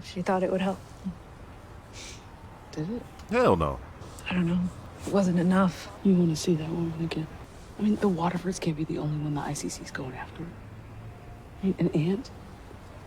She thought it would help. Did it? Hell no. I don't know. It wasn't enough. You want to see that woman again? I mean, the Waterfords can't be the only one the ICC's going after. I mean, an ant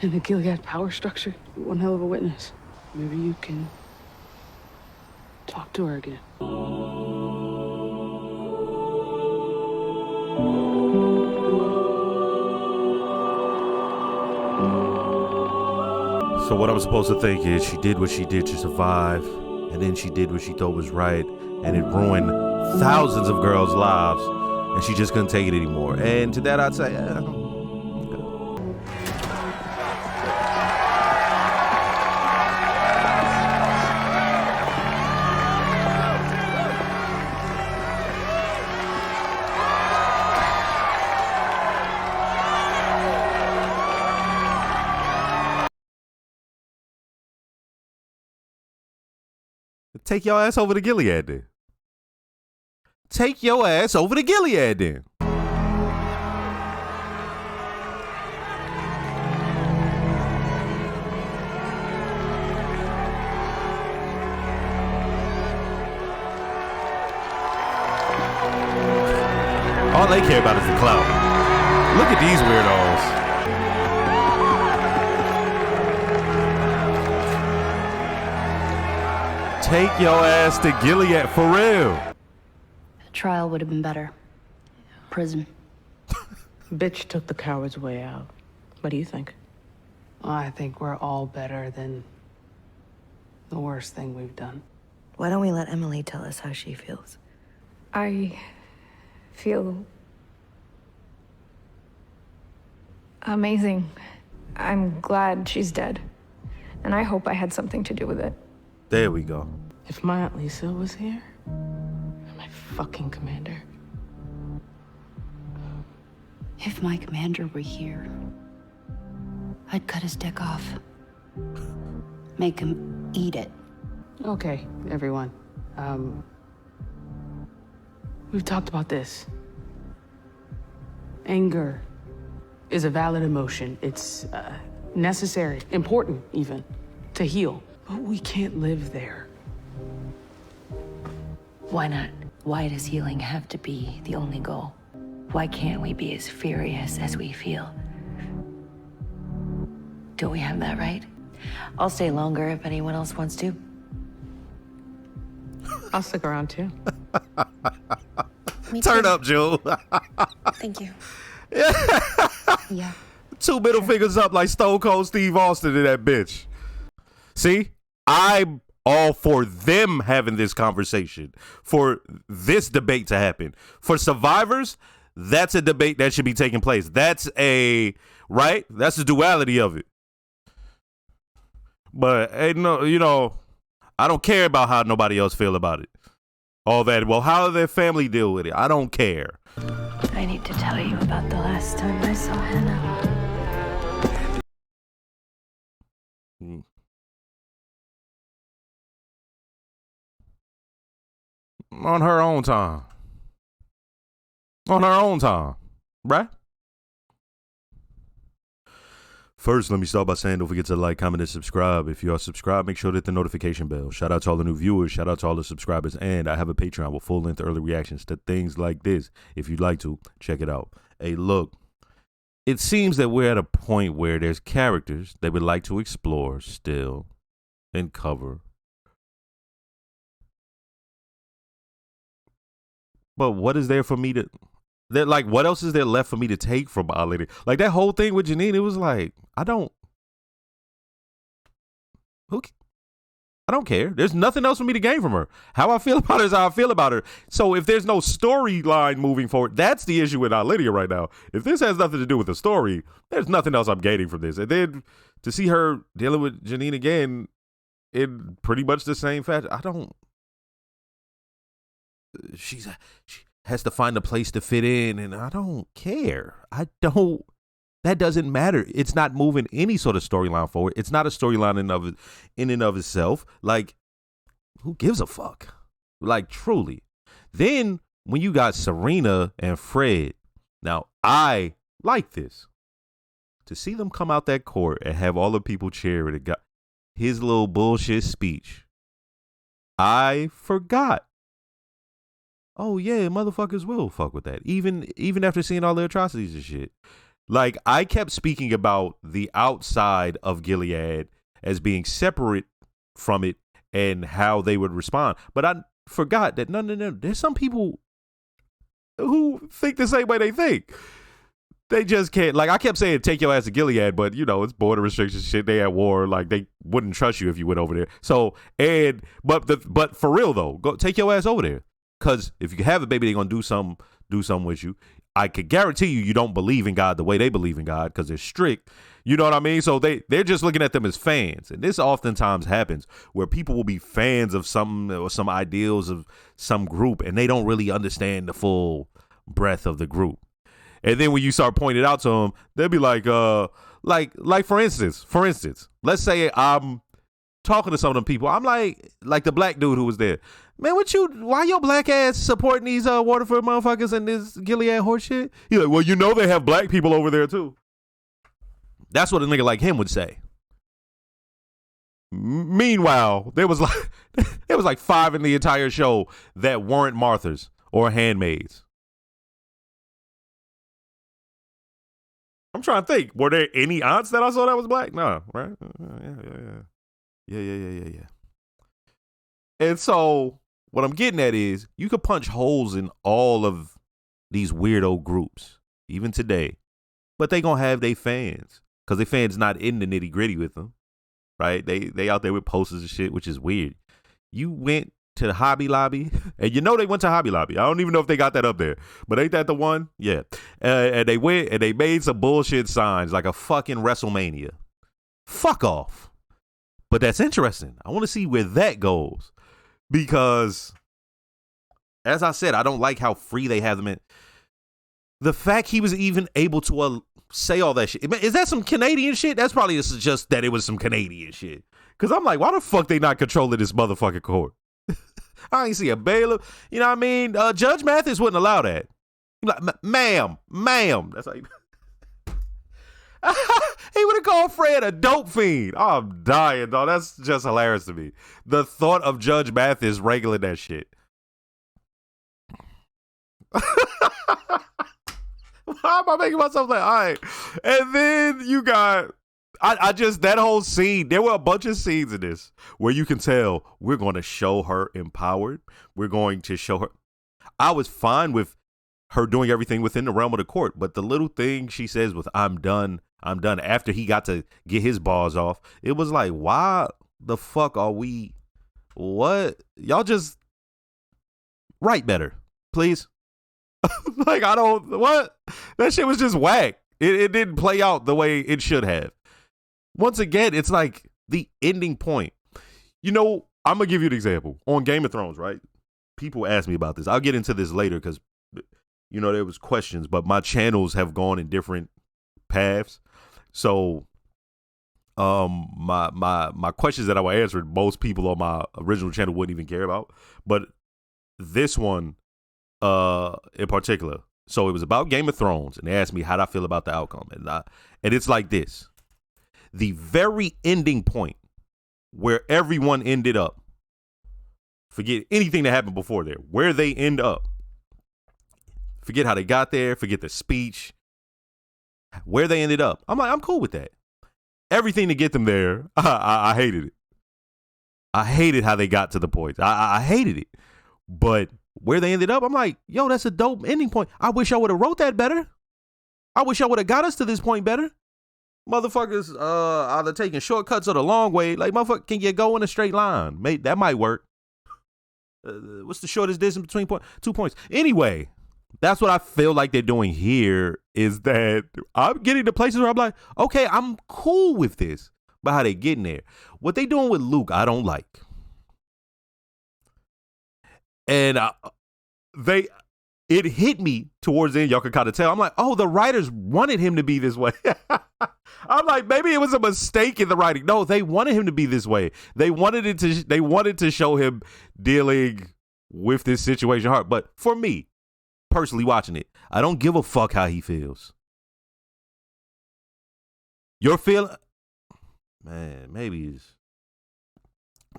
and the Gilead power structure. One hell of a witness. Maybe you can talk to her again. So what I'm supposed to think is she did what she did to survive, and then she did what she thought was right, and it ruined thousands of girls' lives, and she just couldn't take it anymore. And to that I'd say, take your ass over to Gilead then. Take your ass over to Gilead then. All they care about is the clout. Look at these weirdos. Take your ass to Gilead for real. A trial would have been better. Prison. Bitch took the coward's way out. What do you think? I think we're all better than the worst thing we've done. Why don't we let Emily tell us how she feels? I feel amazing. I'm glad she's dead. And I hope I had something to do with it. There we go. If my Aunt Lisa was here, my fucking commander. If my commander were here, I'd cut his dick off. Make him eat it. Okay, everyone. We've talked about this. Anger is a valid emotion. It's necessary, important even, to heal. But we can't live there. Why not? Why does healing have to be the only goal? Why can't we be as furious as we feel? Don't we have that right? I'll stay longer if anyone else wants to. I'll stick around too. Turn up, Joe. Thank you. Yeah. Two middle fingers up like Stone Cold Steve Austin to that bitch. See? I'm all for them having this conversation, for this debate to happen. For survivors, that's a debate that should be taking place. That's right? That's the duality of it. But, I don't care about how nobody else feel about it. All that, well, how did their family deal with it? I don't care. I need to tell you about the last time I saw Hannah. On her own time. On her own time. Right? First, let me start by saying don't forget to like, comment, and subscribe. If you are subscribed, make sure to hit the notification bell. Shout out to all the new viewers. Shout out to all the subscribers. And I have a Patreon with full-length early reactions to things like this. If you'd like to, check it out. Hey, look. It seems that we're at a point where there's characters they would like to explore still and cover. But what is there for me to... what else is there left for me to take from my lady? Like, that whole thing with Janine, it was like, I don't care. There's nothing else for me to gain from her. How I feel about her is how I feel about her. So if there's no storyline moving forward, that's the issue with Lydia right now. If this has nothing to do with the story, there's nothing else I'm gaining from this. And then to see her dealing with Janine again in pretty much the same fashion, she has to find a place to fit in, and I don't care. That doesn't matter. It's not moving any sort of storyline forward. It's not a storyline in and of itself. Like, who gives a fuck? Like, truly. Then when you got Serena and Fred, now I like this. To see them come out that court and have all the people cheering, his little bullshit speech, I forgot. Oh yeah, motherfuckers will fuck with that. Even after seeing all the atrocities and shit. Like, I kept speaking about the outside of Gilead as being separate from it and how they would respond. But I forgot that no. There's some people who think the same way they think. They just can't. Like, I kept saying, take your ass to Gilead, but, it's border restrictions shit. They at war. Like, they wouldn't trust you if you went over there. So, but for real, though, go take your ass over there. Because if you have a baby, they're going to do something with you. I could guarantee you don't believe in God the way they believe in God because they're strict. You know what I mean? So they're just looking at them as fans. And this oftentimes happens where people will be fans of something or some ideals of some group, and they don't really understand the full breadth of the group. And then when you start pointing it out to them, they'll be like for instance, let's say I'm talking to some of them people. I'm like the black dude who was there. Man, why your black ass supporting these Waterford motherfuckers and this Gilead horse shit? He's like, well, they have black people over there too. That's what a nigga like him would say. Meanwhile, there was like 5 in the entire show that weren't Marthas or Handmaids. I'm trying to think. Were there any aunts that I saw that was black? No, right? Yeah. And so what I'm getting at is you could punch holes in all of these weirdo groups, even today, but they gonna have their fans because their fans not in the nitty gritty with them, right? They out there with posters and shit, which is weird. You went to the Hobby Lobby, and they went to Hobby Lobby. I don't even know if they got that up there, but ain't that the one? Yeah. And they went and they made some bullshit signs like a fucking WrestleMania. Fuck off. But that's interesting. I want to see where that goes. Because, as I said, I don't like how free they have them in. The fact he was even able to say all that shit. Is that some Canadian shit? That's probably just that it was some Canadian shit. Because I'm like, why the fuck they not controlling this motherfucking court? I ain't see a bailiff. You know what I mean? Judge Mathis wouldn't allow that. He'd be like, ma'am. That's how he would have called Fred a dope fiend. Oh, I'm dying, dog. That's just hilarious to me. The thought of Judge Mathis wrangling that shit. Why am I making myself like, all right? And then you got, that whole scene, there were a bunch of scenes in this where you can tell we're going to show her empowered. We're going to show her. I was fine with her doing everything within the realm of the court, but the little thing she says with I'm done after he got to get his balls off, it was like, why the fuck are we, what? Y'all just write better, please. Like, what? That shit was just whack. It didn't play out the way it should have. Once again, it's like the ending point. I'm going to give you an example. On Game of Thrones, right? People ask me about this. I'll get into this later because, there was questions, but my channels have gone in different paths. So, my questions that I will answer, most people on my original channel wouldn't even care about. But this one, in particular, so it was about Game of Thrones, and they asked me how I feel about the outcome, and it's like this: the very ending point where everyone ended up. Forget anything that happened before there. Where they end up. Forget how they got there. Forget the speech. Where they ended up. I'm like, I'm cool with that. Everything to get them there, I hated it. I hated how they got to the point. I hated it. But where they ended up, I'm like, yo, that's a dope ending point. I wish I would have wrote that better. I wish I would have got us to this point better. Motherfuckers either taking shortcuts or the long way. Like, motherfucker, can you go in a straight line? That might work. What's the shortest distance between 2 points? Anyway, that's what I feel like they're doing here, is that I'm getting to places where I'm like, okay, I'm cool with this. But how they getting there? What they doing with Luke, I don't like. And it hit me towards the end. Y'all can kind of tell. I'm like, oh, the writers wanted him to be this way. I'm like, maybe it was a mistake in the writing. No, they wanted him to be this way. They wanted to show him dealing with this situation hard. But for me, personally watching it, I don't give a fuck how he feels. Your feeling, man, maybe it's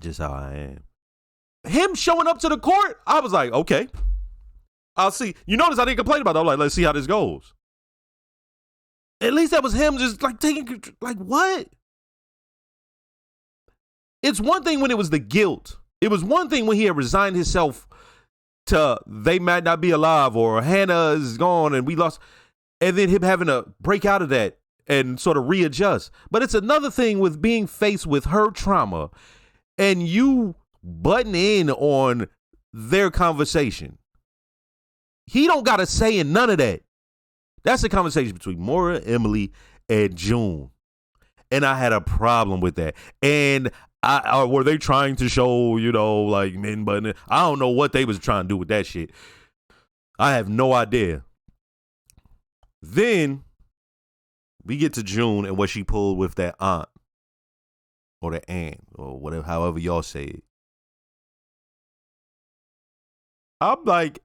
Just how I am. Him showing up to the court, I was like, okay, I'll see. You notice I didn't complain about that. I'm like, let's see how this goes. At least that was him just like taking, like, what? It's one thing when it was the guilt. It was one thing when he had resigned himself to they might not be alive or Hannah is gone and we lost. And then him having to break out of that and sort of readjust. But it's another thing with being faced with her trauma and you butting in on their conversation. He don't got a say in none of that. That's a conversation between Maura, Emily, and June. And I had a problem with that. And were they trying to show, like men butting in? I don't know what they was trying to do with that shit. I have no idea. Then we get to June and what she pulled with that aunt or the aunt or whatever, however y'all say it. I'm like,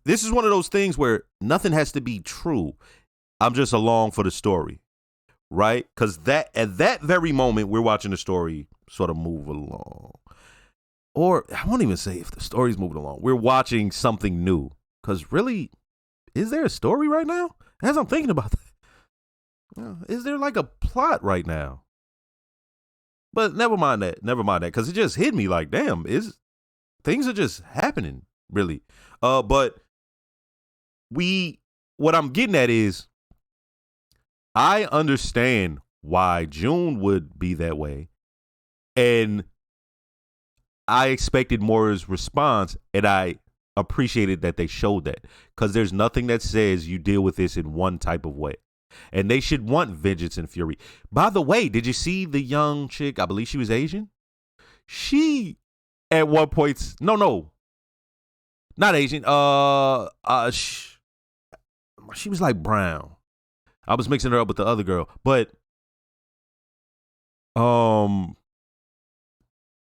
this is one of those things where nothing has to be true. I'm just along for the story, right? Because at that very moment, we're watching the story sort of move along. Or I won't even say if the story's moving along. We're watching something new. Because really, is there a story right now? As I'm thinking about that, is there like a plot right now? But never mind that. Because it just hit me like, damn, things are just happening, really. But what I'm getting at is, I understand why June would be that way. And I expected Maura's response, and I appreciated that they showed that. Because there's nothing that says you deal with this in one type of way. And they should want vengeance and fury. By the way, did you see the young chick? I believe she was Asian. She, at one point, no, not Asian. She was like brown. I was mixing her up with the other girl, but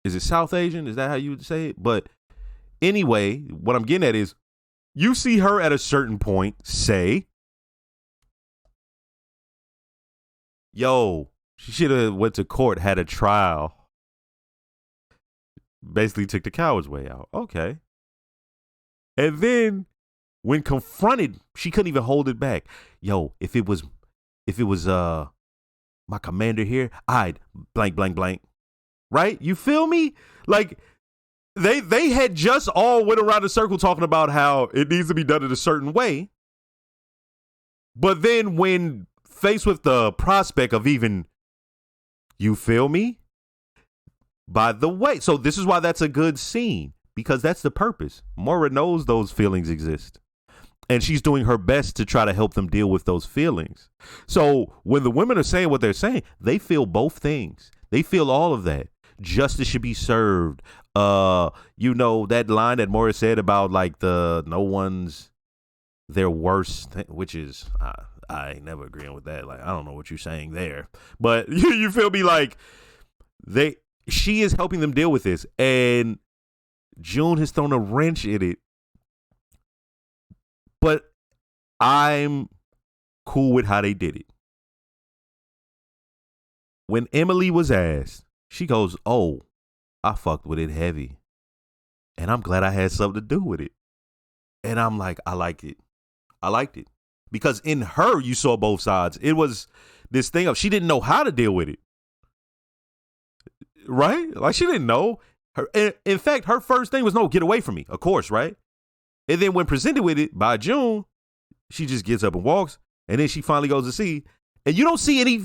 is it South Asian? Is that how you would say it? But anyway, what I'm getting at is, you see her at a certain point say, yo, she should have went to court, had a trial. Basically took the coward's way out. Okay. And then when confronted, she couldn't even hold it back. Yo, if it was my commander here, I'd blank, blank, blank. Right? You feel me? Like they had just all went around the circle talking about how it needs to be done in a certain way. But then when faced with the prospect of even, you feel me? By the way, so this is why that's a good scene, because that's the purpose. Maura knows those feelings exist. And she's doing her best to try to help them deal with those feelings. So when the women are saying what they're saying, they feel both things. They feel all of that. Justice should be served. That line that Maura said about like no one's their worst, which is, I ain't never agreeing with that. Like, I don't know what you're saying there, but you feel me? Like she is helping them deal with this, and June has thrown a wrench in it. But I'm cool with how they did it. When Emily was asked, she goes, oh, I fucked with it heavy. And I'm glad I had something to do with it. And I'm like, I liked it. I liked it. Because in her, you saw both sides. It was this thing of she didn't know how to deal with it. Right? Like, she didn't know. In fact, her first thing was, no, get away from me. Of course, right? And then when presented with it by June, she just gets up and walks. And then she finally goes to see. And you don't see any.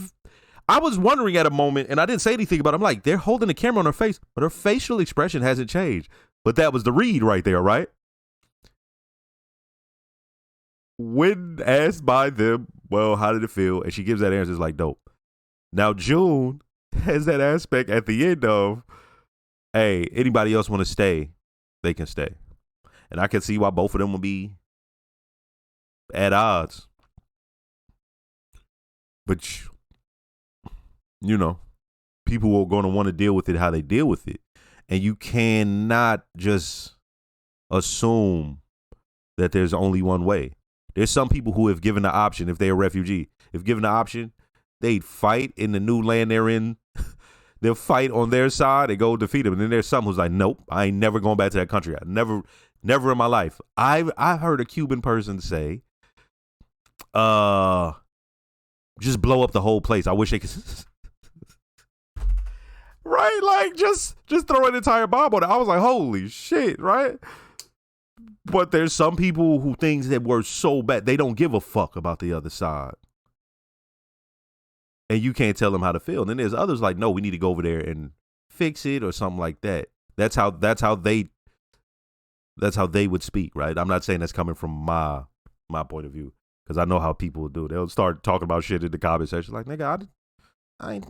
I was wondering at a moment, and I didn't say anything about it. I'm like, they're holding the camera on her face, but her facial expression hasn't changed. But that was the read right there, right? When asked by them, well, how did it feel? And she gives that answer, it's like, dope. Now, June has that aspect at the end of, hey, anybody else want to stay, they can stay. And I can see why both of them will be at odds. But, people are going to want to deal with it how they deal with it. And you cannot just assume that there's only one way. There's some people who have given the option, if they're a refugee, if given the option, they'd fight in the new land they're in they'll fight on their side and go defeat them. And then there's some who's like, nope, I ain't never going back to that country. I never in my life. I've heard a Cuban person say, just blow up the whole place. I wish they could. Right, like just throw an entire bomb on it. I was like, holy shit, right? But there's some people who things that were so bad they don't give a fuck about the other side, and you can't tell them how to feel. And then there's others like, no, we need to go over there and fix it or something like that. That's how they would speak, right? I'm not saying that's coming from my point of view, because I know how people do. They'll start talking about shit in the comment section, like, nigga, I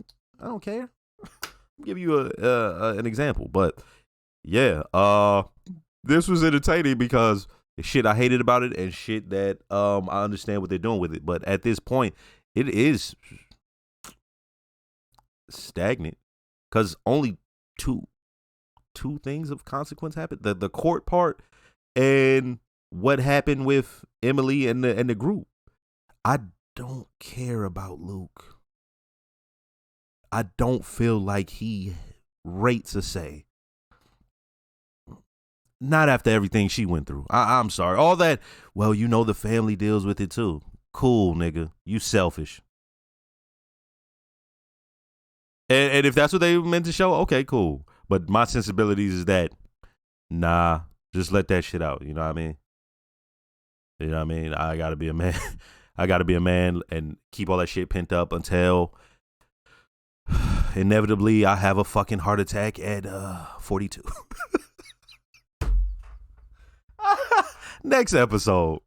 don't care. I'll give you an example, but yeah, this was entertaining because the shit I hated about it and shit that I understand what they're doing with it, but at this point, it is stagnant because only two things of consequence happened: the court part and what happened with Emily and the group. I don't care about Luke. I don't feel like he rates a say. Not after everything she went through. I'm sorry. All that, well, you know the family deals with it too. Cool, nigga. You selfish. And if that's what they meant to show, okay, cool. But my sensibilities is that, nah, just let that shit out. You know what I mean? You know what I mean? I gotta be a man. I gotta be a man and keep all that shit pent up until inevitably I have a fucking heart attack at 42. Next episode.